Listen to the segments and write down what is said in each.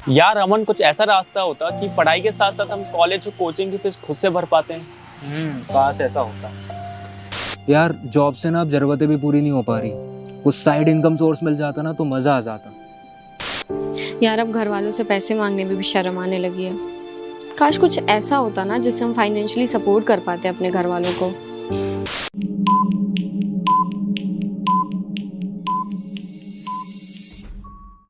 यार अमन, कुछ ऐसा रास्ता होता कि पढ़ाई के साथ साथ हम कॉलेज और कोचिंग की फीस खुद से भर पाते हैं। काश ऐसा होता। यार जॉब से ना अब जरूरतें भी पूरी नहीं हो पा रही। कुछ साइड इनकम सोर्स मिल जाता ना तो मजा आ जाता। यार अब घर वालों से पैसे मांगने में भी शर्म आने लगी है। काश कुछ ऐसा होता ना जिससे हम फाइनेंशियली सपोर्ट कर पाते अपने घर वालों को।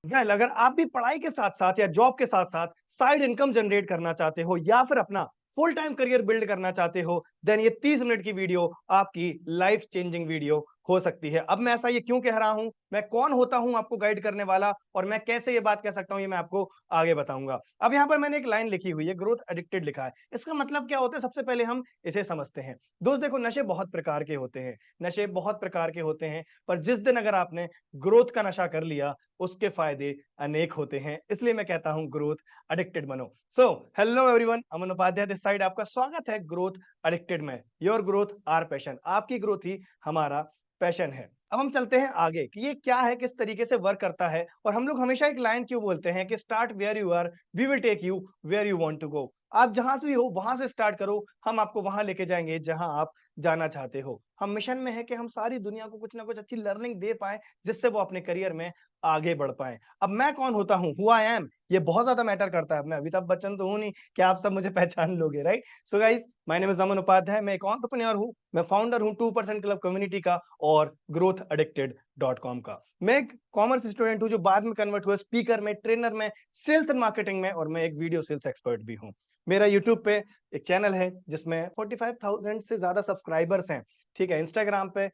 वेल, अगर आप भी पढ़ाई के साथ साथ या जॉब के साथ साथ साइड इनकम जनरेट करना चाहते हो या फिर अपना फुल टाइम करियर बिल्ड करना चाहते हो, देन ये 30 मिनट की वीडियो आपकी लाइफ चेंजिंग वीडियो हो सकती है। अब मैं ऐसा ये क्यों कह रहा हूं, मैं कौन होता हूं आपको गाइड करने वाला, और मैं कैसे ये बात कह सकता हूं, ये मैं आपको आगे बताऊंगा। अब यहाँ पर मैंने एक लाइन लिखी हुई है, ग्रोथ एडिक्टेड लिखा है। इसका मतलब क्या होता है, सबसे पहले हम इसे समझते हैं। दोस्त देखो, नशे बहुत प्रकार के होते हैं, नशे बहुत प्रकार के होते हैं, पर जिस दिन अगर आपने ग्रोथ का नशा कर लिया, उसके फायदे अनेक होते हैं। इसलिए मैं कहता हूं ग्रोथ एडिक्टेड बनो। So hello everyone, Aman Upadhyay this side, आपका स्वागत है ग्रोथ एडिक्टेड में। योर ग्रोथ आर पैशन, आपकी ग्रोथ ही हमारा पैशन है। अब हम चलते हैं आगे कि ये क्या है, किस तरीके से वर्क करता है, और हम लोग हमेशा एक लाइन क्यों बोलते हैं कि start where you are, we will take you where you want to go. आप जहां से भी हो वहां से स्टार्ट करो, हम आपको वहां लेके जाएंगे जहां आप जाना चाहते हो। हम मिशन में है कि हम सारी दुनिया को कुछ ना कुछ अच्छी लर्निंग दे पाए, जिससे वो अपने करियर में आगे बढ़ पाए। अब मैं कौन होता हूं, हु आई एम, ये बहुत ज्यादा मैटर करता है। मैं अमिताभ बच्चन तो हूं नहीं कि आप सब मुझे पहचान लोगे, right? So guys, my name is Aman Upadhyay, मैं एक एंटरप्रेन्योर हूं, मैं फाउंडर हूं 2% क्लब कम्युनिटी का और ग्रोथ एडिक्टेड .com का। मैं एक कॉमर्स स्टूडेंट हूं जो बाद में कन्वर्ट हुआ स्पीकर में, ट्रेनर में, सेल्स एंड मार्केटिंग में, और मैं एक वीडियो सेल्स एक्सपर्ट भी हूं। मेरा यूट्यूब पे एक चैनल है जिसमें 45,000 से ज्यादा सब्सक्राइबर्स हैं, ठीक है। इंस्टाग्राम पे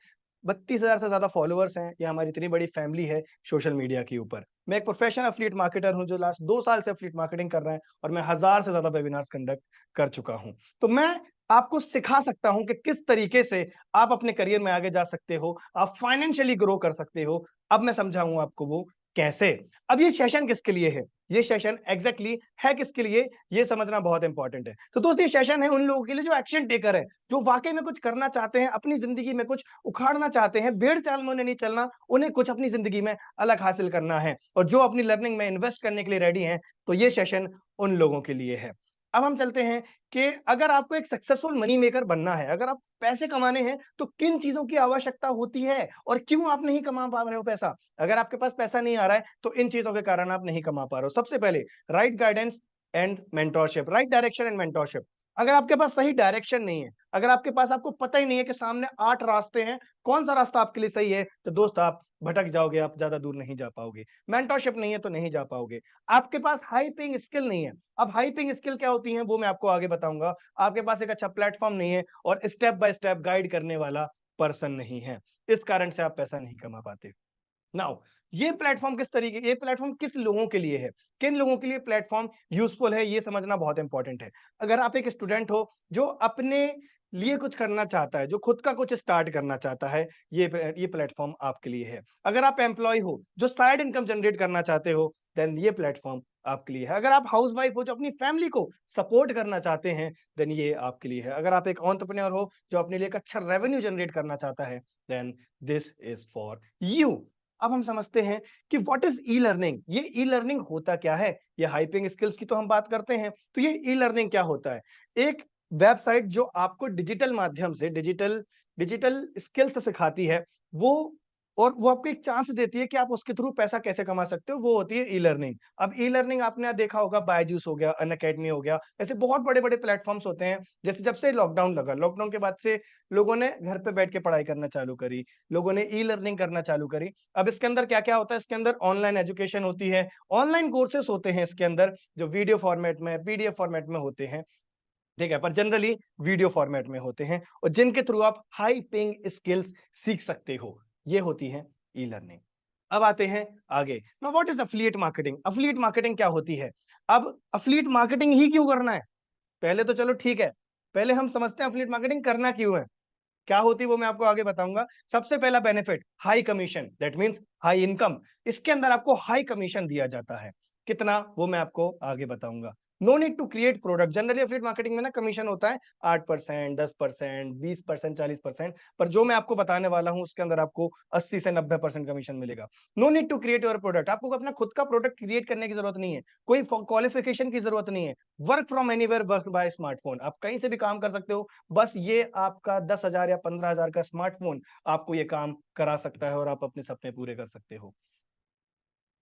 32,000 से ज्यादा फॉलोअर्स हैं। ये हमारी इतनी बड़ी फैमिली है सोशल मीडिया के ऊपर। मैं एक प्रोफेशनल एफिलिएट मार्केटर हूं जो लास्ट 2 साल से एफिलिएट मार्केटिंग कर रहा है, और मैं 1000 से ज्यादा वेबिनार्स कंडक्ट कर चुका हूं। तो मैं आपको सिखा सकता हूं कि किस तरीके से आप अपने करियर में आगे जा सकते हो, आप फाइनेंशियली ग्रो कर सकते हो। अब मैं समझाऊंगा आपको वो कैसे। अब ये सेशन किसके लिए है, ये सेशन एग्जैक्टली है किसके लिए, ये समझना बहुत इंपॉर्टेंट है। तो दोस्तों, ये सेशन है उन लोगों के लिए जो एक्शन टेकर है, जो वाकई में कुछ करना चाहते हैं, अपनी जिंदगी में कुछ उखाड़ना चाहते हैं। भेड़ चाल में उन्हें नहीं चलना, उन्हें कुछ अपनी जिंदगी में अलग हासिल करना है, और जो अपनी लर्निंग में इन्वेस्ट करने के लिए रेडी हैं, तो ये सेशन उन लोगों के लिए है। अब हम चलते हैं कि अगर आपको एक सक्सेसफुल मनी मेकर बनना है, अगर आप पैसे कमाने हैं, तो किन चीजों की आवश्यकता होती है और क्यों आप नहीं कमा पा रहे हो पैसा। अगर आपके पास पैसा नहीं आ रहा है, तो इन चीजों के कारण आप नहीं कमा पा रहे हो। सबसे पहले right guidance and mentorship, right direction and mentorship. अगर आपके पास सही डायरेक्शन नहीं है, अगर आपके पास, आपको पता ही नहीं है कि सामने 8 रास्ते हैं, कौन सा रास्ता आपके लिए सही है, तो दोस्त आप भटक जाओगे, आप ज्यादा दूर नहीं जा पाओगे। मेंटोरशिप नहीं है तो नहीं जा पाओगे। आपके पास हाई पेइंग स्किल नहीं है। अब हाई पेइंग स्किल क्या होती है वो मैं आपको आगे बताऊंगा। आपके पास एक अच्छा प्लेटफॉर्म नहीं है और स्टेप बाय स्टेप गाइड करने वाला पर्सन नहीं है, इस कारण से आप पैसा नहीं कमा पाते। नाउ, ये प्लेटफॉर्म किस तरीके, ये प्लेटफॉर्म किस लोगों के लिए है, किन लोगों के लिए प्लेटफॉर्म यूजफुल है, ये समझना बहुत इंपॉर्टेंट है। अगर आप एक स्टूडेंट हो जो अपने लिए कुछ करना चाहता है, जो खुद का कुछ स्टार्ट करना चाहता है, ये प्लेटफॉर्म आपके लिए है। अगर आप एम्प्लॉय हो जो साइड इनकम जनरेट करना चाहते हो, देन ये प्लेटफॉर्म आपके लिए है। अगर आप हाउस वाइफ हो जो अपनी फैमिली को सपोर्ट करना चाहते हैं, देन ये आपके लिए है। अगर आप एक एंटरप्रेन्योर हो जो अपने लिए एक अच्छा रेवेन्यू जनरेट करना चाहता है, then this is for you. अब हम समझते हैं कि व्हाट इज ई लर्निंग, ये ई लर्निंग होता क्या है। ये हाइपिंग स्किल्स की तो हम बात करते हैं, तो ये ई लर्निंग क्या होता है। एक वेबसाइट जो आपको डिजिटल माध्यम से, डिजिटल डिजिटल स्किल्स सिखाती है, वो, और वो आपको एक चांस देती है कि आप उसके थ्रू पैसा कैसे कमा सकते हो, वो होती है ई लर्निंग। अब ई लर्निंग आपने देखा होगा, बायजूस हो गया, अनअकैडमी हो गया, ऐसे बहुत बड़े बड़े प्लेटफॉर्म्स होते हैं। जैसे जब से लॉकडाउन लगा, लॉकडाउन के बाद से लोगों ने घर पे बैठ के पढ़ाई करना चालू करी, लोगों ने ई लर्निंग करना चालू करी। अब इसके अंदर क्या क्या होता है, इसके अंदर ऑनलाइन एजुकेशन होती है, ऑनलाइन कोर्सेस होते हैं इसके अंदर, जो वीडियो फॉर्मेट में, पीडीएफ फॉर्मेट में होते हैं, ठीक है, पर जनरली वीडियो फॉर्मेट में होते हैं, और जिनके थ्रू आप हाई पेइंग स्किल्स सीख सकते हो, ये होती है ई लर्निंग। अब आते हैं आगे। Now what is affiliate marketing, affiliate marketing क्या होती है। अब एफिलिएट मार्केटिंग ही क्यों करना है, पहले तो चलो ठीक है, पहले हम समझते हैं एफिलिएट मार्केटिंग करना क्यों है, क्या होती है वो मैं आपको आगे बताऊंगा। सबसे पहला benefit, high commission, that means high income. इसके अंदर आपको हाई कमीशन दिया जाता है, कितना वो मैं आपको आगे बताऊंगा। No need to create product. Generally affiliate marketing में ना कमीशन होता है 8%, 10%, 20%, 40%, पर जो मैं आपको बताने वाला हूं उसके अंदर आपको 80 से 90% कमीशन मिलेगा। No need to create your product, आपको अपना खुद का प्रोडक्ट क्रिएट करने की जरूरत नहीं है, कोई क्वालिफिकेशन की जरूरत नहीं है। Work from anywhere, work by smartphone, आप कहीं से भी काम कर सकते हो, बस ये आपका 10,000 या 15,000 का स्मार्टफोन आपको ये काम करा सकता है और आप अपने सपने पूरे कर सकते हो।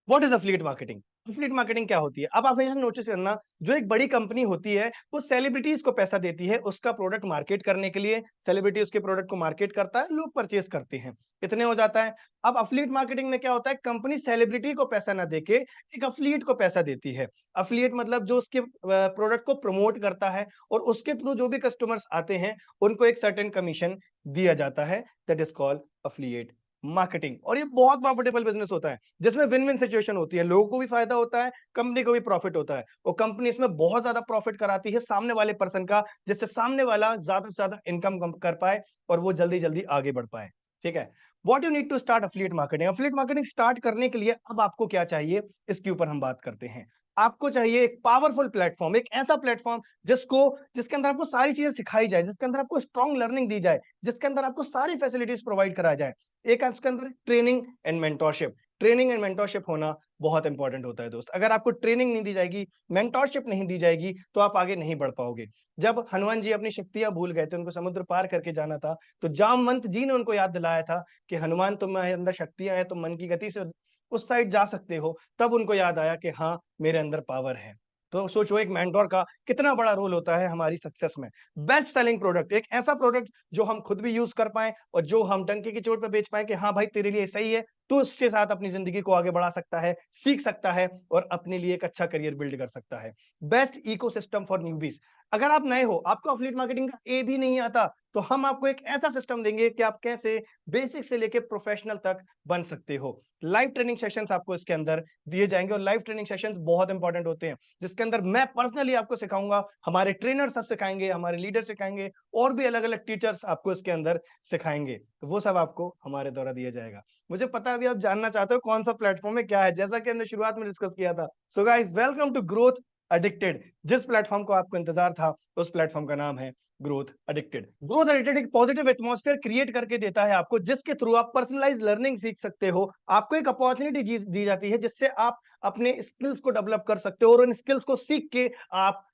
What is affiliate marketing? Affiliate marketing क्या होती है? अब आप हमेशा नोटिस करना, जो एक बड़ी कंपनी होती है वो सेलिब्रिटीज को पैसा देती है उसका प्रोडक्ट मार्केट करने के लिए, सेलिब्रिटी उसके प्रोडक्ट को मार्केट करता है, लोग परचेज करते हैं, इतने हो जाता है। अब एफिलिएट मार्केटिंग में क्या होता है, कंपनी सेलिब्रिटी को पैसा ना देके एक एफिलिएट को पैसा देती है। एफिलिएट मतलब जो उसके प्रोडक्ट को प्रमोट करता है और उसके थ्रू जो भी कस्टमर्स आते हैं उनको एक सर्टेन कमीशन दिया जाता है, that is called affiliate marketing. और ये बहुत प्रॉफिटेबल बिजनेस होता है जिसमें विन विन सिचुएशन होती है, लोगों को भी फायदा होता है, कंपनी को भी प्रॉफिट होता है, और कंपनी इसमें बहुत ज्यादा प्रॉफिट कराती है सामने वाले पर्सन का, जिससे सामने वाला ज्यादा से ज्यादा इनकम कर पाए और वो जल्दी जल्दी आगे बढ़ पाए। ठीक है, what you need to start affiliate marketing? Affiliate marketing start करने के लिए अब आपको क्या चाहिए, इसके ऊपर हम बात करते हैं। आपको चाहिए एक पावरफुल प्लेटफॉर्म, एक ऐसा प्लेटफॉर्म जिसके अंदर आपको सारी चीजें सिखाई जाए, जिसके अंदर आपको स्ट्रॉन्ग लर्निंग दी जाए, जिसके अंदर आपको सारी फैसिलिटीज प्रोवाइड कराया जाए। एक है उसके अंदर training and mentorship. Training and mentorship होना बहुत इंपॉर्टेंट होता है दोस्त। अगर आपको ट्रेनिंग नहीं दी जाएगी, मेंटोरशिप नहीं दी जाएगी, तो आप आगे नहीं बढ़ पाओगे। जब हनुमान जी अपनी शक्तियां भूल गए थे, उनको समुद्र पार करके जाना था, तो जामवंत जी ने उनको याद दिलाया था कि हनुमान, तुम्हारे अंदर शक्तियां हैं, तुम मन की गति से उस साइड जा सकते हो। तब उनको याद आया कि हाँ, मेरे अंदर पावर है। तो सोचो एक मेंटोर का कितना बड़ा रोल होता है हमारी सक्सेस में। बेस्ट सेलिंग प्रोडक्ट, एक ऐसा प्रोडक्ट जो हम खुद भी यूज कर पाए और जो हम डंके की चोट पे बेच पाए कि हाँ भाई तेरे लिए सही है, तो उसके साथ अपनी जिंदगी को आगे बढ़ा सकता है, सीख सकता है और अपने लिए एक अच्छा करियर बिल्ड कर सकता है। Best ecosystem for newbies. अगर आप नए हो, आपको एफिलिएट मार्केटिंग का ए भी नहीं आता, तो हम आपको एक ऐसा सिस्टम देंगे कि आप कैसे बेसिक से लेके प्रोफेशनल तक बन सकते हो। लाइव ट्रेनिंग सेशंस आपको इसके अंदर दिए जाएंगे, और लाइव ट्रेनिंग सेशंस बहुत इंपॉर्टेंट होते हैं, जिसके अंदर मैं पर्सनली आपको सिखाऊंगा, हमारे ट्रेनर सब सिखाएंगे, हमारे लीडर सिखाएंगे, और भी अलग अलग टीचर्स आपको इसके अंदर सिखाएंगे। तो वो सब आपको हमारे द्वारा दिया जाएगा। मुझे पता है अभी आप जानना चाहते हो कौन सा प्लेटफॉर्म है, क्या है, जैसा कि हमने शुरुआत में डिस्कस किया था। So guys, welcome to growth addicted. जिस प्लेटफॉर्म को आपको इंतजार था, उस प्लेटफॉर्म का नाम है ग्रोथ एडिक्टेड। ग्रोथ एडिक्टेड एक पॉजिटिव एटमॉस्फेयर क्रिएट करके देता है आपको, जिसके थ्रू आप पर्सनलाइज लर्निंग सीख सकते हो। आपको एक अपॉर्चुनिटी दी जाती है जिससे आप अपने स्किल्स को डेवलप कर सकते हो, और उन स्किल्स को सीख के आप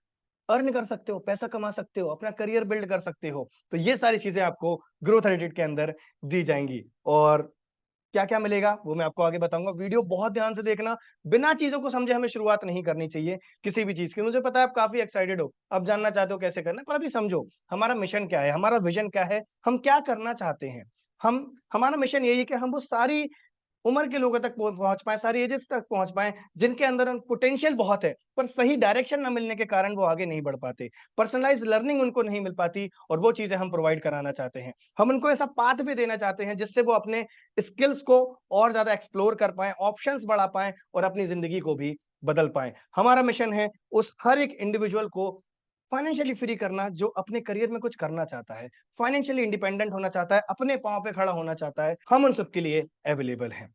अर्न कर सकते हो, पैसा कमा सकते हो, अपना करियर बिल्ड कर सकते हो। तो ये सारी चीजें आपको ग्रोथ एडिक्टेड के अंदर दी जाएंगी। और क्या क्या मिलेगा वो मैं आपको आगे बताऊंगा। वीडियो बहुत ध्यान से देखना, बिना चीजों को समझे हमें शुरुआत नहीं करनी चाहिए किसी भी चीज की। मुझे पता है आप काफी एक्साइटेड हो, अब जानना चाहते हो कैसे करना है, पर अभी समझो हमारा मिशन क्या है, हमारा विजन क्या है, हम क्या करना चाहते हैं। हमारा मिशन यही है कि हम वो सारी उम्र के लोगों तक पहुंच पाए, सारी एजेस तक पहुंच पाए, जिनके अंदर पोटेंशियल बहुत है, पर सही डायरेक्शन न मिलने के कारण वो आगे नहीं बढ़ पाते, पर्सनलाइज लर्निंग उनको नहीं मिल पाती, और वो चीजें हम प्रोवाइड कराना चाहते हैं। हम उनको ऐसा पाथ भी देना चाहते हैं जिससे वो अपने स्किल्स को और ज्यादा एक्सप्लोर कर पाए, ऑप्शंस बढ़ा पाए और अपनी जिंदगी को भी बदल पाए। हमारा मिशन है उस हर एक इंडिविजुअल को फाइनेंशियली फ्री करना, जो अपने करियर में कुछ करना चाहता है, फाइनेंशियली इंडिपेंडेंट होना चाहता है, अपने पांव पे खड़ा होना चाहता है। हम उन सबके लिए अवेलेबल हैं।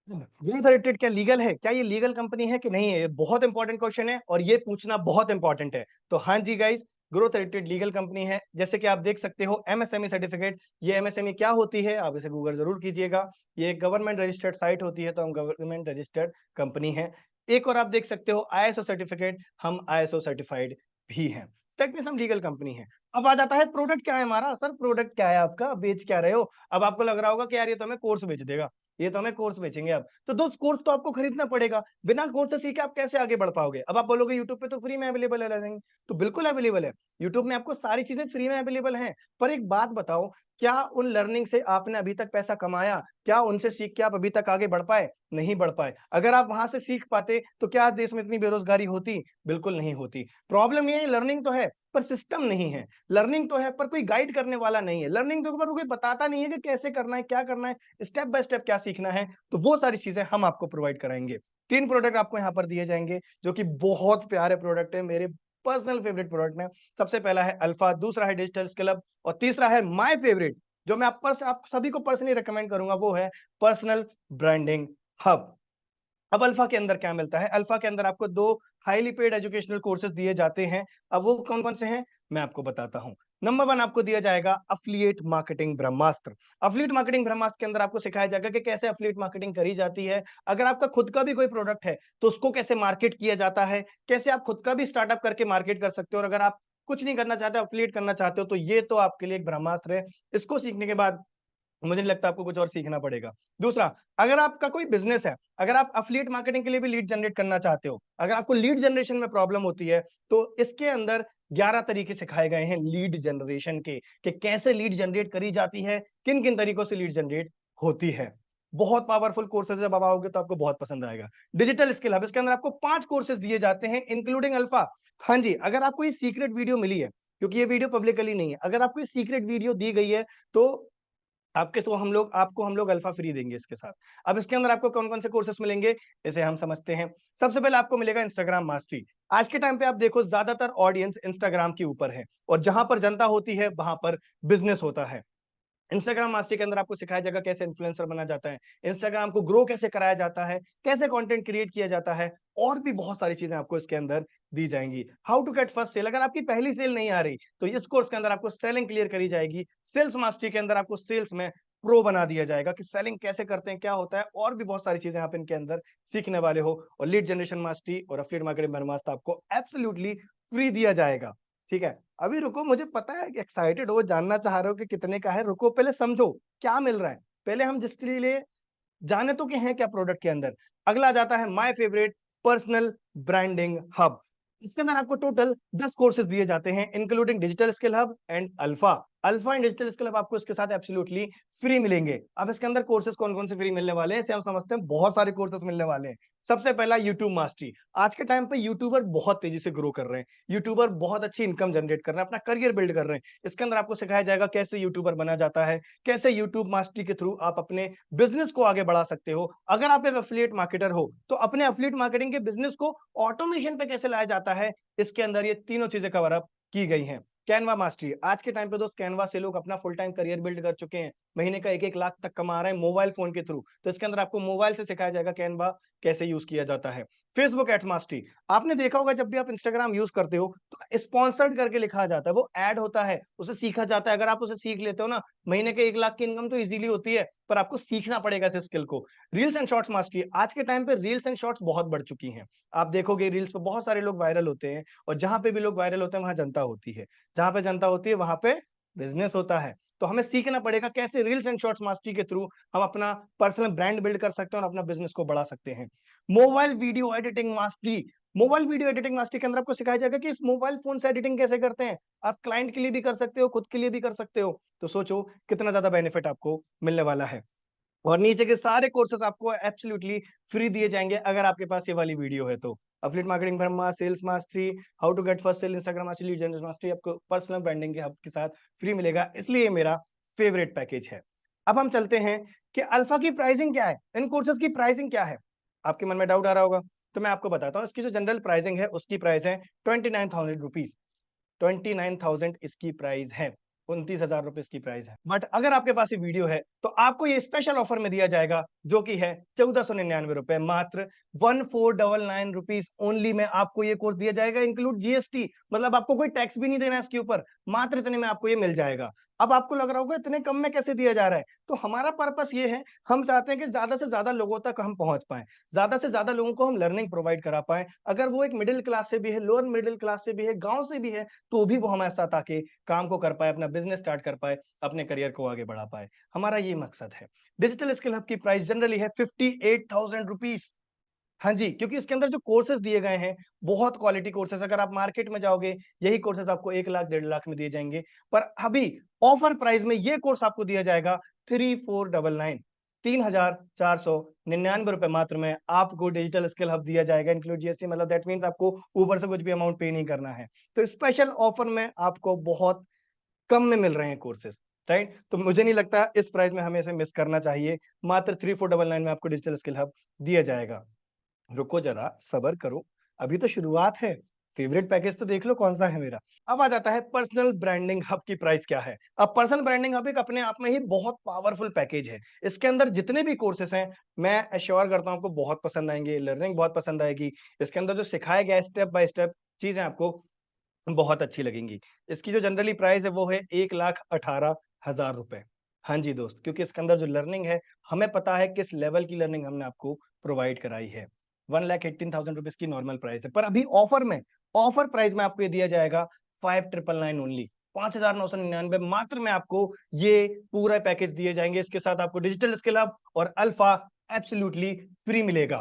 ग्रोथ एडिक्टेड क्या लीगल है? क्या ये लीगल कंपनी है कि नहीं है? ये बहुत इंपॉर्टेंट क्वेश्चन है और ये पूछना बहुत इंपॉर्टेंट है। तो हाँ जी guys, growth addicted legal company है। जैसे कि आप देख सकते हो एमएसएमई सर्टिफिकेट। ये एमएसएमई क्या होती है, आप इसे गूगल जरूर कीजिएगा। ये एक गवर्नमेंट रजिस्टर्ड साइट होती है, तो हम गवर्नमेंट रजिस्टर्ड कंपनी है। एक और आप देख सकते हो आईएसओ सर्टिफिकेट, हम आईएसओ सर्टिफाइड भी हैं। टेक में हम लीगल कंपनी है। अब आ जाता है प्रोडक्ट क्या है हमारा। सर प्रोडक्ट क्या है आपका, बेच क्या रहे हो? अब आपको लग रहा होगा कि यार ये तो हमें कोर्स बेच देगा, ये तो हमें कोर्स बेचेंगे। अब तो दोस्त कोर्स तो आपको खरीदना पड़ेगा, बिना कोर्स से सीखे आप कैसे आगे बढ़ पाओगे? अब आप बोलोगे यूट्यूब पे तो फ्री में अवेलेबल है लर्निंग, तो बिल्कुल अवेलेबल है, यूट्यूब में आपको सारी चीजें फ्री में अवेलेबल हैं। पर एक बात बताओ, क्या उन लर्निंग से आपने अभी तक पैसा कमाया? क्या उनसे सीख के आप अभी तक आगे बढ़ पाए? नहीं बढ़ पाए। अगर आप वहां से सीख पाते तो क्या देश में इतनी बेरोजगारी होती? बिल्कुल नहीं होती। प्रॉब्लम ये है, लर्निंग तो है पर सिस्टम नहीं है, लर्निंग तो है पर कोई गाइड करने वाला नहीं है, लर्निंग तो पर कोई बताता नहीं है कि कैसे करना है, क्या करना है, स्टेप बाय स्टेप क्या सीखना है। तो वो सारी चीजें हम आपको प्रोवाइड कराएंगे। 3 प्रोडक्ट आपको यहाँ पर दिए जाएंगे जो कि बहुत प्यारे प्रोडक्ट है, मेरे पर्सनल फेवरेट प्रोडक्ट है। सबसे पहला है अल्फा, दूसरा है डिजिटल स्किल हब, और तीसरा है माय फेवरेट, जो मैं आप सभी को पर्सनली रिकमेंड करूंगा, वो है पर्सनल ब्रांडिंग हब। अब अल्फा के अंदर क्या मिलता है? अल्फा के अंदर आपको 2 हाईली पेड एजुकेशनल कोर्सेज दिए जाते हैं। अब वो कौन कौन से हैं मैं आपको बताता हूँ। नंबर 1 आपको दिया जाएगा अफिलिएट मार्केटिंग ब्रह्मास्त्र। अफिलिएट मार्केटिंग ब्रह्मास्त्र के अंदर आपको सिखाया जाएगा कि कैसे अफिलिएट मार्केटिंग करी जाती है। अगर आपका खुद का भी कोई प्रोडक्ट है तो उसको कैसे मार्केट किया जाता है, कैसे आप खुद का भी स्टार्टअप करके मार्केट कर सकते हो। और अगर आप कुछ नहीं करना चाहते, अफिलिएट करना चाहते हो, तो ये तो आपके लिए एक ब्रह्मास्त्र है। इसको सीखने के बाद मुझे नहीं लगता आपको कुछ और सीखना पड़ेगा। दूसरा, अगर आपका कोई बिजनेस है, अगर आप एफिलिएट मार्केटिंग के लिए भी लीड जनरेट करना चाहते हो, अगर आपको लीड जनरेशन में प्रॉब्लम होती है, तो इसके अंदर 11 तरीके सिखाए गए हैं लीड जनरेशन के, कि कैसे लीड जनरेट करी जाती है, किन-किन तरीकों से लीड जनरेट होती है। बहुत पावरफुल कोर्सेज है, जब आप आओगे तो आपको बहुत पसंद आएगा। डिजिटल स्किल हब, इसके अंदर आपको 5 कोर्सेज दिए जाते हैं इंक्लूडिंग अल्फा। हाँ जी, अगर आपको ये सीक्रेट वीडियो मिली है, क्योंकि ये वीडियो पब्लिकली नहीं है, अगर आपको ये सीक्रेट वीडियो दी गई है, तो आपको हम लोग अल्फा फ्री देंगे इसके साथ। अब इसके अंदर आपको कौन-कौन से कोर्सेस मिलेंगे, इसे हम समझते हैं। सबसे पहले आपको मिलेगा इंस्टाग्राम मास्टरी। आज के टाइम पे आप देखो ज्यादातर ऑडियंस इंस्टाग्राम के ऊपर है, और जहां पर जनता होती है वहां पर बिजनेस होता है। इंस्टाग्राम मास्टरी के अंदर आपको सिखाया जाएगा कैसे इन्फ्लुएंसर बना जाता है, इंस्टाग्राम को ग्रो कैसे कराया जाता है, कैसे कंटेंट क्रिएट किया जाता है, और भी बहुत सारी चीजें आपको इसके अंदर दी जाएंगी। How to get first sale, अगर आपकी पहली सेल नहीं आ रही तो इस कोर्स के अंदर आपको सेलिंग क्लियर करी जाएगी। सेल्स मास्टरी के अंदर आपको सेल्स में प्रो बना दिया जाएगा कि सेलिंग कैसे करते हैं, क्या होता है, और भी बहुत सारी चीजें आप इनके अंदर सीखने वाले हो। और लीड जनरेशन मास्टरी और एफिलिएट मार्केटिंग ब्रह्मास्त्र आपको एब्सोल्युटली फ्री दिया जाएगा। ठीक है, अभी रुको, मुझे पता है कि एक्साइटेड हो, जानना चाह रहे हो कि कितने का है। रुको, पहले समझो क्या मिल रहा है, पहले हम जिसके लिए जाने तो कि हैं क्या प्रोडक्ट के अंदर। अगला जाता है my favourite personal branding hub. इसके अंदर आपको टोटल 10 कोर्सेज दिए जाते हैं including digital skill hub and alpha. Alpha and digital skill hub आपको इसके साथ एब्सोल्युटली फ्री मिलेंगे। अब इसके अंदर कोर्सेज कौन कौन से फ्री मिलने वाले हैं इसे हम समझते हैं। बहुत सारे कोर्सेज मिलने वाले हैं। सबसे पहला यूट्यूब मास्टरी। आज के टाइम पे यूट्यूबर बहुत तेजी से ग्रो कर रहे हैं, यूट्यूबर बहुत अच्छी इनकम जनरेट कर रहे हैं, अपना करियर बिल्ड कर रहे हैं। इसके अंदर आपको सिखाया जाएगा कैसे यूट्यूबर बना जाता है, कैसे यूट्यूब मास्टरी के थ्रू आप अपने बिजनेस को आगे बढ़ा सकते हो। अगर आप एक एफिलिएट मार्केटर हो तो अपने एफिलिएट मार्केटिंग के बिजनेस को ऑटोमेशन पे कैसे लाया जाता है, इसके अंदर ये तीनों चीजें कवर अप की गई हैं। कैनवा मास्टरी, आज के टाइम पे दोस्त कैनवा से लोग अपना फुल टाइम करियर बिल्ड कर चुके हैं, महीने का 1-1 लाख तक कमा रहे हैं मोबाइल फोन के थ्रू। तो इसके अंदर आपको मोबाइल से सिखाया जाएगा कैनवा कैसे यूज किया जाता है। फेसबुक एड्स मास्टरी, आपने देखा होगा जब भी आप इंस्टाग्राम यूज करते हो तो स्पॉन्सर्ड करके लिखा जाता है, वो ऐड होता है, उसे सीखा जाता है। अगर आप उसे सीख लेते हो ना, महीने के 1 लाख की इनकम तो इजीली होती है, पर आपको सीखना पड़ेगा इस स्किल को। रील्स एंड शॉर्ट्स मास्टरी, आज के टाइम पे रील्स एंड शॉर्ट्स बहुत बढ़ चुकी हैं। आप देखोगे रील्स पे बहुत सारे लोग वायरल होते हैं, और जहां पे भी लोग वायरल होते हैं वहां जनता होती है, जहां पे जनता होती है वहां पे बिजनेस होता है। तो हमें सीखना पड़ेगा कैसे रील्स एंड शॉर्ट्स मास्टरी के थ्रू हम अपना पर्सनल ब्रांड बिल्ड कर सकते हैं और अपना बिजनेस को बढ़ा सकते हैं। Mobile video editing mastery, mobile video editing mastery के अंदर आपको सिखाया जाएगा कि इस मोबाइल फोन से एडिटिंग कैसे करते हैं। आप क्लाइंट के लिए भी कर सकते हो, खुद के लिए भी कर सकते हो। तो सोचो कितना ज्यादा बेनिफिट आपको मिलने वाला है। और नीचे के सारे कोर्सेस आपको एब्सोल्युटली फ्री दिए जाएंगे अगर आपके पास ये वाली वीडियो है तो। Affiliate marketing Brahma, sales mastery, how to get first sale, Instagram mastery, lead generation mastery आपको पर्सनल ब्रांडिंग के हब के साथ फ्री मिलेगा, इसलिए ये मेरा फेवरेट पैकेज है। अब हम चलते हैं कि अल्फा की प्राइसिंग क्या है, इन कोर्सेज की प्राइसिंग क्या है। आपके मन में डाउट आ रहा होगा, तो मैं आपको बताता हूँ। इसकी जो जनरल प्राइसिंग है उसकी प्राइस है 29,000 रुपीज। 29,000 इसकी प्राइस है, 29,000 रुपए इसकी प्राइस है। बट अगर आपके पास ये वीडियो है तो आपको ये स्पेशल ऑफर में दिया जाएगा, जो कि है 1499 रुपए, मात्र 1499 रुपीज ओनली में आपको ये कोर्स दिया जाएगा, इंक्लूड जीएसटी। मतलब आपको कोई टैक्स भी नहीं देना है इसके ऊपर, मात्र इतने में आपको ये मिल जाएगा। अब आपको लग रहा होगा इतने कम में कैसे दिया जा रहा है, तो हमारा पर्पस ये है, हम चाहते हैं कि ज्यादा से ज्यादा लोगों तक हम पहुंच पाए, ज्यादा से ज्यादा लोगों को हम लर्निंग प्रोवाइड करा पाए। अगर वो एक मिडिल क्लास से भी है, लोअर मिडिल क्लास से भी है, गांव से भी है, तो भी वो हमारे साथ आके काम को कर पाए, अपना बिजनेस स्टार्ट कर पाए, अपने करियर को आगे बढ़ा पाए। हमारा ये मकसद है। डिजिटल स्किल हब की प्राइस जनरली है 58,000 रुपीज। हाँ जी, क्योंकि इसके अंदर जो कोर्सेज दिए गए हैं बहुत क्वालिटी कोर्सेज, अगर आप मार्केट में जाओगे यही कोर्सेज आपको 1 लाख 1.5 लाख में दिए जाएंगे, पर अभी ऑफर प्राइस में ये कोर्स आपको दिया जाएगा 3499, 3,499 रुपए मात्र में आपको डिजिटल स्किल हब दिया जाएगा, इंक्लूड जीएसटी। मतलब दैट मीन्स आपको ऊपर से कुछ भी अमाउंट पे नहीं करना है। तो स्पेशल ऑफर में आपको बहुत कम में मिल रहे हैं कोर्सेज, राइट। तो मुझे नहीं लगता इस प्राइस में हमें इसे मिस करना चाहिए। मात्र 3499 में आपको डिजिटल स्किल हब दिया जाएगा। रुको जरा, सबर करो, अभी तो शुरुआत है, फेवरेट पैकेज तो देख लो कौन सा है मेरा। अब आ जाता है पर्सनल ब्रांडिंग हब की प्राइस क्या है। अब पर्सनल ब्रांडिंग हब एक अपने आप में ही बहुत पावरफुल पैकेज है। इसके अंदर जितने भी कोर्सेस हैं, मैं एश्योर करता हूं आपको बहुत पसंद आएंगे, लर्निंग बहुत पसंद आएगी। इसके अंदर जो सिखाया गया है स्टेप बाय स्टेप चीजें आपको बहुत अच्छी लगेंगी। इसकी जो जनरली प्राइस है वो है 1,18,000 रुपए। हाँ जी दोस्त, क्योंकि इसके अंदर जो लर्निंग है, हमें पता है किस लेवल की लर्निंग हमने आपको प्रोवाइड कराई है। 1,18,000 रुपीज की नॉर्मल प्राइस है, पर अभी ऑफर प्राइस में आपको ये दिया जाएगा 5,999 ओनली। 5,999 मात्र में आपको ये पूरा पैकेज दिए जाएंगे। इसके साथ आपको डिजिटल स्किल हब और अल्फा एब्सोल्युटली फ्री मिलेगा।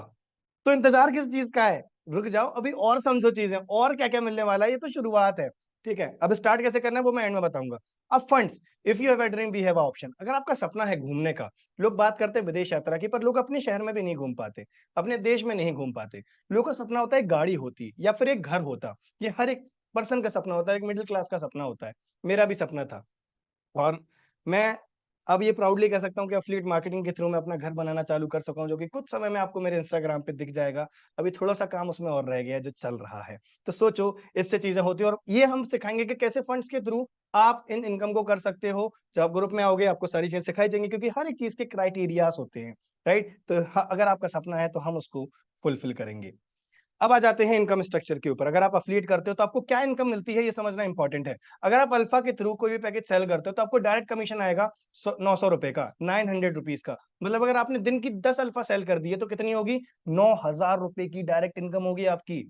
तो इंतजार किस चीज का है? रुक जाओ, अभी और समझो चीजें, और क्या क्या मिलने वाला है, ये तो शुरुआत है। ठीक है, अब स्टार्ट कैसे करना है वो मैं एंड में बताऊंगा। अब funds, if you have a dream we have option. अगर आपका सपना है घूमने का, लोग बात करते हैं विदेश यात्रा की, पर लोग अपने शहर में भी नहीं घूम पाते, अपने देश में नहीं घूम पाते। लोगों का सपना होता है एक गाड़ी होती या फिर एक घर होता। ये हर एक पर्सन का सपना होता है, एक मिडिल क्लास का सपना होता है। मेरा भी सपना था, और मैं अब ये प्राउडली कह सकता हूँ कि एफिलिएट मार्केटिंग के थ्रू मैं अपना घर बनाना चालू कर सका हूँ, जो कि कुछ समय में आपको मेरे इंस्टाग्राम पे दिख जाएगा। अभी थोड़ा सा काम उसमें और रह गया है जो चल रहा है। तो सोचो, इससे चीजें होती है, और ये हम सिखाएंगे कि कैसे फंड्स के थ्रू आप इन इनकम को कर सकते हो। जब आप ग्रुप में आओगे आपको सारी चीजें सिखाई जाएंगी, क्योंकि हर एक चीज के क्राइटेरियाज होते हैं। राइट, तो अगर आपका सपना है तो हम उसको फुलफिल करेंगे। अब आ जाते हैं इनकम स्ट्रक्चर के ऊपर। अगर आप अफिलिएट करते हो तो आपको क्या इनकम मिलती है ये समझना इंपॉर्टेंट है। अगर आप अल्फा के थ्रू कोई भी पैकेज सेल करते हो तो आपको डायरेक्ट कमीशन आएगा 900 रुपए का, 900 रुपीज का। मतलब अगर आपने दिन की 10 अल्फा सेल कर दिए तो कितनी होगी? 9,000 रुपए की डायरेक्ट इनकम होगी आपकी।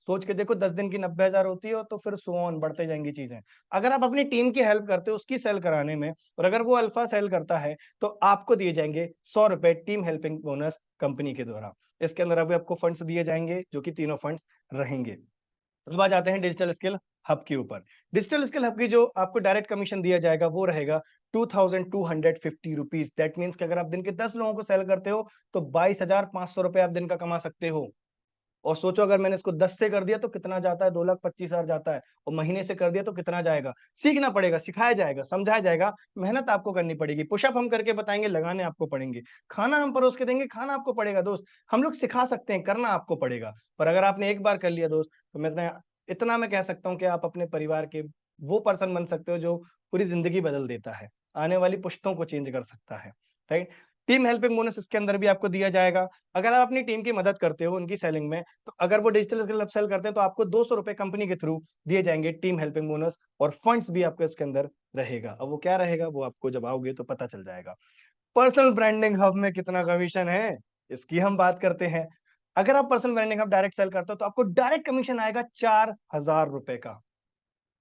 सोच के देखो, 10 दिन की 90,000 होती है, तो फिर सो ऑन बढ़ते जाएंगी चीजें। अगर आप अपनी टीम की हेल्प करते हो उसकी सेल कराने में, और अगर वो अल्फा सेल करता है, तो आपको दिए जाएंगे 100 रुपए टीम हेल्पिंग बोनस कंपनी के द्वारा। इसके अंदर अभी आपको फंड्स दिए जाएंगे, जो कि तीनों फंड्स रहेंगे। अब आ जाते हैं डिजिटल स्किल हब के ऊपर। डिजिटल स्किल हब की जो आपको डायरेक्ट कमीशन दिया जाएगा वो रहेगा 2,250 रुपीज। दैट मीन्स कि अगर आप दिन के 10 लोगों को सेल करते हो तो 22,500 रुपए आप दिन का कमा सकते हो। और सोचो, अगर मैंने इसको 10 से कर दिया तो कितना जाता है? 2,25,000 जाता है। और महीने से कर दिया तो कितना जाएगा? सीखना पड़ेगा, सिखाया जाएगा, समझाया जाएगा, मेहनत आपको करनी पड़ेगी। पुशअप हम करके बताएंगे, लगाने आपको पड़ेंगे। खाना हम परोस के देंगे, खाना आपको पड़ेगा दोस्त। हम लोग सिखा सकते हैं, करना आपको पड़ेगा। पर अगर आपने एक बार कर लिया दोस्त, तो मैं इतना मैं कह सकता हूँ कि आप अपने परिवार के वो पर्सन बन सकते हो जो पूरी जिंदगी बदल देता है, आने वाली पुश्तों को चेंज कर सकता है। राइट, टीम हेल्पिंग बोनस इसके अंदर भी आपको दिया जाएगा। अगर आप अपनी टीम की मदद करते हो उनकी सेलिंग में, तो अगर वो डिजिटल स्किल सेल करते हैं तो आपको 200 रुपए कंपनी के थ्रू दिए जाएंगे टीम हेल्पिंग बोनस, और फंड्स भी आपको इसके अंदर रहेगा। अब वो क्या रहेगा वो आपको जब आओगे तो पता चल जाएगा। पर्सनल ब्रांडिंग हब में कितना कमीशन है, इसकी हम बात करते हैं। अगर आप personal branding hub direct sale करते हो तो आपको डायरेक्ट कमीशन आएगा 4,000 रुपए का।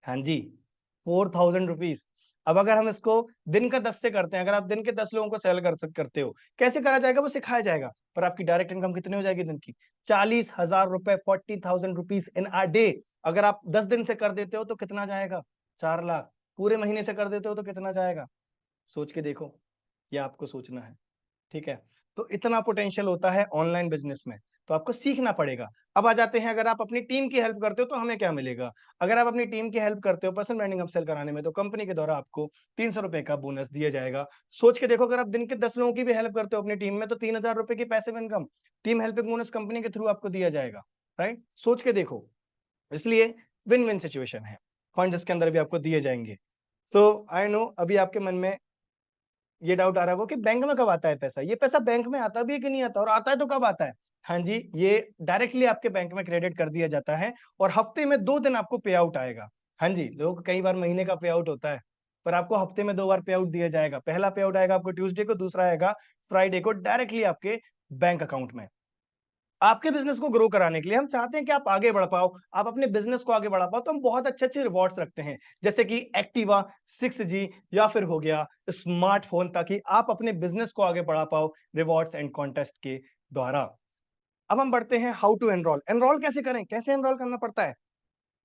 हाँ जी, 4,000 रुपीज। अब अगर हम इसको दिन का 10 से करते हैं, अगर आप दिन के 10 लोगों को सेल करते हो, कैसे करा जाएगा वो सिखाया जाएगा। पर आपकी डायरेक्ट इनकम कितनी हो जाएगी दिन की? 40,000 रुपए, 40,000 रुपीज इन अ डे। अगर आप 10 दिन से कर देते हो तो कितना जाएगा? 4 लाख। पूरे महीने से कर देते हो तो कितना जाएगा? सोच के देखो, ये आपको सोचना है। ठीक है, तो इतना पोटेंशियल होता है ऑनलाइन बिजनेस में, तो आपको सीखना पड़ेगा। अब आ जाते हैं, अगर आप अपनी टीम की हेल्प करते हो तो हमें क्या मिलेगा। अगर आप अपनी टीम की हेल्प करते हो पर्सनल ब्रांडिंग अपसेल कराने में, तो कंपनी के द्वारा आपको 300 रुपए का बोनस दिया जाएगा। सोच के देखो, अगर आप दिन के 10 लोगों की भी हेल्प करते हो अपनी टीम में, तो 3,000 रुपए की passive income team helping bonus company के थ्रू आपको दिया जाएगा। राइट, सोच के देखो। इसलिए विन विन सिचुएशन है। फंड इसके अंदर भी आपको दिए जाएंगे। सो आई नो अभी आपके मन में ये डाउट आ रहा होगा कि बैंक में कब आता है पैसा। ये पैसा बैंक में आता भी है कि नहीं आता, और आता है तो कब आता है? हाँ जी, ये डायरेक्टली आपके बैंक में क्रेडिट कर दिया जाता है, और हफ्ते में 2 दिन आपको पे आउट आएगा। हाँ जी, लोग कई बार महीने का पे आउट होता है, पर आपको हफ्ते में 2 बार पे आउट दिया जाएगा। पहला पे आउट आएगा आपको ट्यूसडे को, दूसरा आएगा फ्राइडे को, डायरेक्टली आपके बैंक अकाउंट में। आपके बिजनेस को ग्रो कराने के लिए हम चाहते हैं कि आप आगे बढ़ पाओ, आप अपने बिजनेस को आगे बढ़ा पाओ, तो हम बहुत अच्छे अच्छे रिवॉर्ड्स रखते हैं, जैसे कि एक्टिवा 6G, या फिर हो गया स्मार्टफोन, ताकि आप अपने बिजनेस को आगे बढ़ा पाओ रिवॉर्ड्स एंड कॉन्टेस्ट के द्वारा। अब हम बढ़ते हैं हाउ टू एनरोल। एनरोल कैसे करें, कैसे एनरोल करना पड़ता है?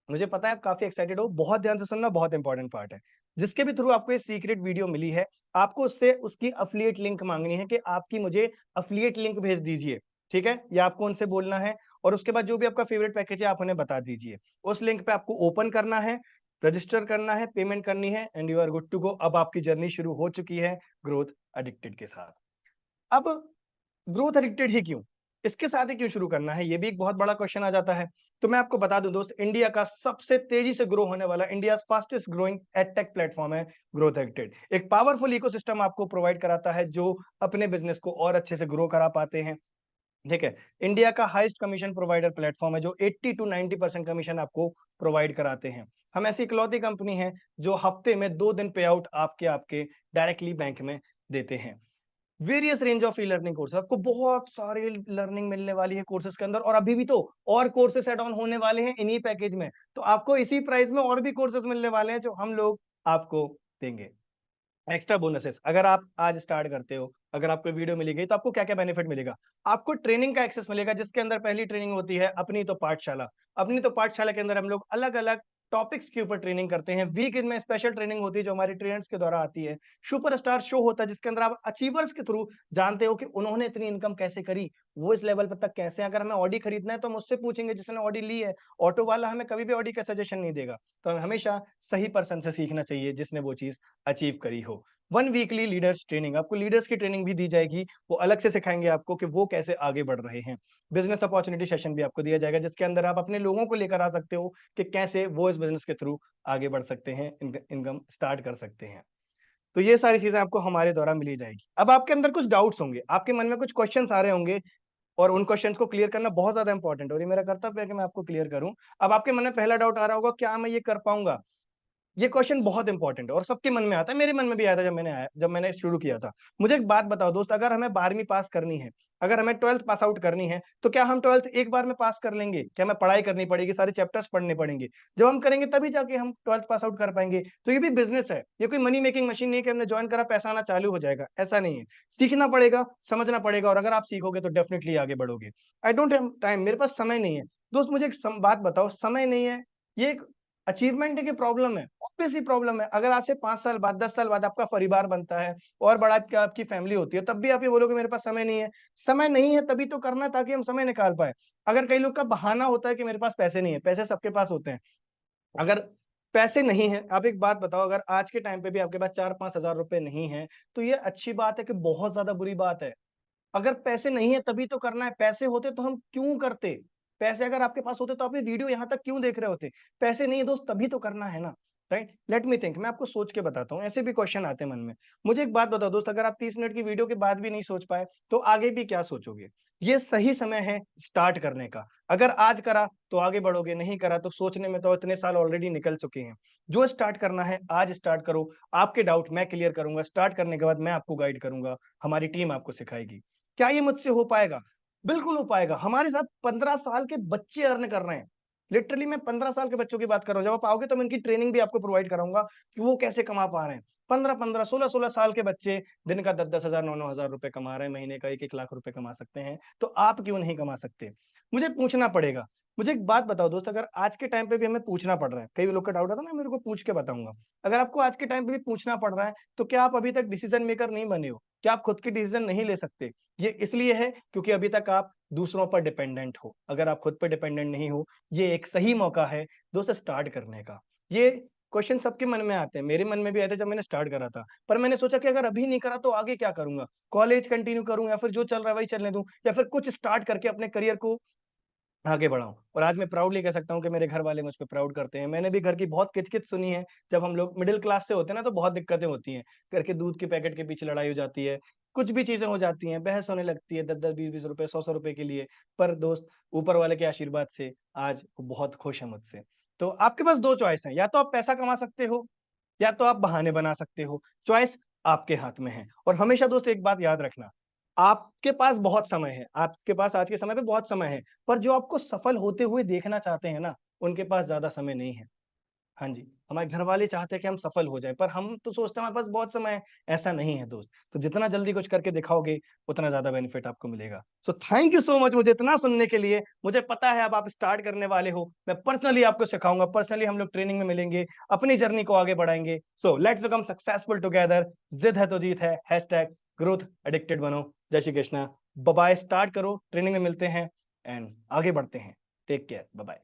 मुझे पता है आप काफी एक्साइटेड हो, बहुत ध्यान से सुनना, बहुत इंपॉर्टेंट पार्ट है। जिसके भी थ्रू आपको ये सीक्रेट वीडियो मिली है, आपको उससे उसकी अफिलिएट लिंक मांगनी है कि आपकी मुझे अफिलिएट लिंक भेज दीजिए। ठीक है, ये आपको उनसे बोलना है, और उसके बाद जो भी आपका फेवरेट पैकेज है आप उन्हें बता दीजिए। उस लिंक पे आपको ओपन करना है, रजिस्टर करना है, पेमेंट करनी है, and you are good to go. अब आपकी जर्नी शुरू हो चुकी है ग्रोथ एडिक्टेड के साथ। अब ग्रोथ एडिक्टेड ही क्यों? इसके साथ ही क्यों शुरू करना है, ये भी एक बहुत बड़ा क्वेश्चन आ जाता है। तो मैं आपको बता दूं दोस्त, इंडिया का सबसे तेजी से ग्रो होने वाला, India fastest growing edtech platform है ग्रोथ एडिटेड। एक पावरफुल इकोसिस्टम आपको प्रोवाइड कराता है जो अपने बिजनेस को और अच्छे से ग्रो करा पाते हैं। ठीक है, इंडिया का हाईएस्ट कमीशन प्रोवाइडर प्लेटफॉर्म है जो 80 टू 90% कमीशन आपको प्रोवाइड कराते हैं। हम ऐसी इकलौती कंपनी है जो हफ्ते में 2 दिन पे आउट आपके आपके डायरेक्टली बैंक में देते हैं। Various range of e learning course, आपको बहुत सारी लर्निंग मिलने वाली है कोर्सेज के अंदर, और अभी भी तो और कोर्सेज एड ऑन होने वाले हैं इन्हीं पैकेज में। तो आपको इसी प्राइस में और भी कोर्सेज मिलने वाले हैं जो हम लोग आपको देंगे। एक्स्ट्रा बोनसेस, अगर आप आज स्टार्ट करते हो, अगर आपको वीडियो मिली गई तो आपको क्या क्या बेनिफिट मिलेगा। आपको ट्रेनिंग का एक्सेस मिलेगा, जिसके अंदर पहली ट्रेनिंग होती है अपनी तो पाठशाला। अपनी तो पाठशाला के अंदर हम लोग अलग अलग टॉपिक्स के ऊपर ट्रेनिंग करते हैं। वीक में स्पेशल ट्रेनिंग होती है जो हमारे ट्रेनर्स के द्वारा आती है। सुपरस्टार शो होता है जिसके अंदर आप अचीवर्स के थ्रू जानते हो कि उन्होंने इतनी इनकम कैसे करी, वो इस लेवल पर तक कैसे। अगर हमें ऑडी खरीदना है तो हम उससे पूछेंगे जिसने ऑडी ली है। ऑटो वाला हमें कभी भी ऑडी का सजेशन नहीं देगा। तो हमें हमेशा सही पर्सन से सीखना चाहिए जिसने वो चीज अचीव करी हो। 1 वीकली लीडर्स ट्रेनिंग, आपको लीडर्स की ट्रेनिंग भी दी जाएगी, वो अलग से सिखाएंगे आपको कि वो कैसे आगे बढ़ रहे हैं। बिजनेस अपॉर्चुनिटी सेशन भी आपको दिया जाएगा जिसके अंदर आप अपने लोगों को लेकर आ सकते हो कि कैसे वो इस बिजनेस के थ्रू आगे बढ़ सकते हैं, इनकम स्टार्ट कर सकते हैं। तो ये सारी चीजें आपको हमारे द्वारा मिली जाएगी। अब आपके अंदर कुछ डाउट्स होंगे, आपके मन में कुछ क्वेश्चंस आ रहे होंगे, और उन क्वेश्चंस को क्लियर करना बहुत ज्यादा इंपॉर्टेंट है और ये मेरा कर्तव्य है कि मैं आपको क्लियर करूं। अब आपके मन में पहला डाउट आ रहा होगा, क्या मैं ये कर पाऊंगा। ये क्वेश्चन बहुत इंपॉर्टेंट है और सबके मन में आता है, मेरे मन में भी आया था जब मैंने शुरू किया था। मुझे एक बात बताओ दोस्त, अगर हमें 12वीं पास करनी है, अगर हमें 12th पास आउट करनी है, तो क्या हम 12th एक बार में पास कर लेंगे? क्या हमें पढ़ाई करनी पड़ेगी, सारे चैप्टर्स पढ़ने पड़ेंगे? जब हम करेंगे तभी जाके हम 12th पास आउट कर पाएंगे। तो ये भी बिजनेस है, ये कोई मनी मेकिंग मशीन नहीं है कि हमने ज्वाइन करा पैसा आना चालू हो जाएगा, ऐसा नहीं है। सीखना पड़ेगा, समझना पड़ेगा, और अगर आप सीखोगे तो डेफिनेटली आगे बढ़ोगे। आई डोंट हैव टाइम, मेरे पास समय नहीं है। दोस्त मुझे एक बात बताओ, समय नहीं है ये एक अचीवमेंट है कि प्रॉब्लम है? ऑब्वियसली प्रॉब्लम है। अगर आज से 5 साल बाद, 10 साल बाद आपका परिवार बनता है और बड़ा आपकी फैमिली होती है, तब भी आप ये बोलोगे मेरे पास समय नहीं है। समय नहीं है तभी तो करना है ताकि हम समय निकाल पाए। अगर कई लोग का बहाना होता है कि मेरे पास पैसे नहीं है, पैसे सबके पास होते हैं। अगर पैसे नहीं है, आप एक बात बताओ, अगर आज के टाइम पे भी आपके पास 4-5 हजार रुपए नहीं है, तो ये अच्छी बात है कि बहुत ज्यादा बुरी बात है? अगर पैसे नहीं है तभी तो करना है, पैसे होते तो हम क्यों करते? पैसे अगर आपके पास होते तो आप ये वीडियो यहाँ तक क्यों देख रहे होते? पैसे नहीं है दोस्त तभी तो करना है ना, राइट? लेट मी थिंक, मैं आपको सोच के बताता हूँ, ऐसे भी क्वेश्चन आते हैं मन में। मुझे एक बात बताओ दोस्त, अगर आप 30 मिनट की वीडियो के बाद भी नहीं सोच पाए तो आगे भी क्या सोचोगे? ये सही समय है स्टार्ट करने का। अगर आज करा तो आगे बढ़ोगे, नहीं करा तो सोचने में तो इतने साल ऑलरेडी निकल चुके हैं। जो स्टार्ट करना है आज स्टार्ट करो। आपके डाउट मैं क्लियर करूंगा, स्टार्ट करने के बाद मैं आपको गाइड करूंगा, हमारी टीम आपको सिखाएगी। क्या ये मुझसे हो पाएगा? बिल्कुल हो पाएगा। हमारे साथ 15 साल के बच्चे अर्न कर रहे हैं। लिटरली मैं 15 साल के बच्चों की बात कर रहा हूँ। जब आप आओगे तो मैं इनकी ट्रेनिंग भी आपको प्रोवाइड कराऊंगा कि वो कैसे कमा पा रहे हैं। 15-15, 16-16 साल के बच्चे दिन का 10-10 हजार, 9-9 हजार रुपए कमा रहे हैं, महीने का 1-1 लाख रुपए कमा सकते हैं। तो आप क्यों नहीं कमा सकते? मुझे पूछना पड़ेगा। मुझे एक बात बताओ दोस्त, अगर आज के टाइम पे भी हमें पूछना पड़ रहा है, कई लोग का डाउट आता है ना, मेरे को पूछ के बताऊंगा। अगर आपको आज के टाइम पे भी पूछना पड़ रहा है तो क्या आप अभी तक डिसीजन मेकर नहीं बने हो? क्या आप खुद की डिसीजन नहीं ले सकते? ये इसलिए है क्योंकि अभी तक आप दूसरों पर डिपेंडेंट हो। अगर आप खुद पर डिपेंडेंट नहीं हो, ये एक सही मौका है दोस्त स्टार्ट करने का। ये क्वेश्चन सबके मन में आते हैं, मेरे मन में भी आए थे जब मैंने स्टार्ट करा था। पर मैंने सोचा कि अगर अभी नहीं करा तो आगे क्या करूंगा? कॉलेज कंटिन्यू करूं या फिर जो चल रहा है वही चलने दूं, या फिर कुछ स्टार्ट करके अपने करियर को आगे बढ़ाऊं। और आज मैं प्राउडली कह सकता हूं कि मेरे घर वाले मुझ पे प्राउड करते हैं। मैंने भी घर की बहुत किचकिच सुनी है। जब हम लोग मिडिल क्लास से होते हैं ना तो बहुत दिक्कतें होती हैं। घर के दूध के पैकेट के पीछे लड़ाई हो जाती है, कुछ भी चीजें हो जाती हैं, बहस होने लगती है 10-10, 20-20 रुपए, 100-100 रुपए के लिए। पर दोस्त ऊपर वाले के आशीर्वाद से आज वो बहुत खुश है मुझसे। तो आपके पास 2 चॉइस है, या तो आप पैसा कमा सकते हो या तो आप बहाने बना सकते हो। चॉइस आपके हाथ में है। और हमेशा दोस्त एक बात याद रखना, आपके पास बहुत समय है, आपके पास आज के समय पे बहुत समय है, पर जो आपको सफल होते हुए देखना चाहते हैं ना, उनके पास ज्यादा समय नहीं है। हाँ जी, हमारे घर वाले चाहते हैं कि हम सफल हो जाएं, पर हम तो सोचते हैं हमारे पास बहुत समय है। ऐसा नहीं है दोस्त। तो जितना जल्दी कुछ करके दिखाओगे उतना ज्यादा बेनिफिट आपको मिलेगा। So thank you so much मुझे इतना सुनने के लिए। मुझे पता है अब आप स्टार्ट करने वाले हो, मैं पर्सनली आपको सिखाऊंगा, पर्सनली हम लोग ट्रेनिंग में मिलेंगे, अपनी जर्नी को आगे बढ़ाएंगे। So let's become successful together. जिद है तो जीत है, हैशटैग ग्रोथ एडिक्टेड बनो। जय Shri Krishna, bye bye. Start करो, ट्रेनिंग में मिलते हैं एंड आगे बढ़ते हैं। Take care, bye bye.